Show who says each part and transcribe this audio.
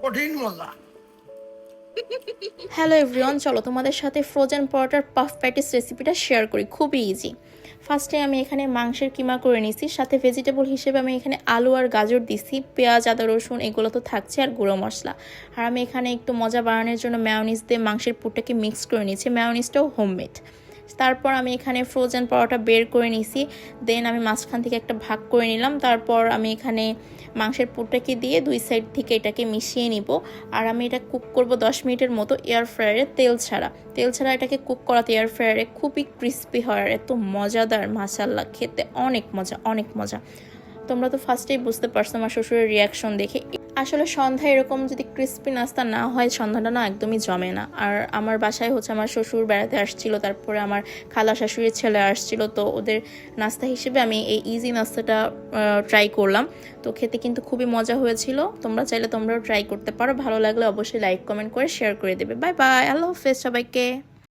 Speaker 1: কঠিন মজা।
Speaker 2: Hello everyone, চলো তোমাদের সাথে ফ্রোজেন পরোটার পাফ প্যাটিস রেসিপিটা শেয়ার করি। খুবই ইজি। ফার্স্টে আমি এখানে মাংসের কিমা করে নিছি, সাথে ভেজিটেবল হিসেবে আমি এখানে আলু আর গাজর দিছি, পেঁয়াজ আদা রসুন এগুলো তো থাকছে, আর গুঁড়ো মশলা। আর আমি এখানে একটু মজা বাড়ানোর জন্য ম্যায়োনিজ দিয়ে মাংসের পুরটাকে মিক্স করে নিয়েছি, ম্যায়োনিজটাও হোমমেড। তারপর আমি এখানে ফ্রোজেন পরোটা বের করে নিছি, দেন আমি মাঝখান থেকে একটা ভাগ করে নিলাম। তারপর আমি এখানে মাংসের পুরটাকে দিয়ে দুই সাইড থেকে এটাকে মিশিয়ে নিব। আর আমি এটা কুক করব 10 মিনিটের মতো এয়ার ফ্রায়ারে, তেল ছাড়া এটাকে কুক করাতে এয়ার ফ্রায়ারে খুবই ক্রিস্পি হয় আর এত মজাদার, মাশাআল্লাহ, খেতে অনেক মজা অনেক মজা। তোমরা তো ফার্স্টেই বুঝতে পারছো আমার শ্বশুরের রিয়াকশন দেখে। আসলে সন্ধ্যায় এরকম যদি ক্রিস্পি নাস্তা না হয়, সন্ধ্যাটা না একদমই জমে না। আর আমার বাসায় হচ্ছে আমার শ্বশুর বেড়াতে আসছিল, তারপরে আমার খালা শাশুড়ির ছেলে আসছিল, তো ওদের নাস্তা হিসেবে আমি এই ইজি নাস্তাটা ট্রাই করলাম। তো খেতে কিন্তু খুবই মজা হয়েছিল। তোমরা চাইলে তোমরাও ট্রাই করতে পারো। ভালো লাগলে অবশ্যই লাইক কমেন্ট করে শেয়ার করে দেবে। বাই বাই, আল্লাহ হাফেজ সবাইকে।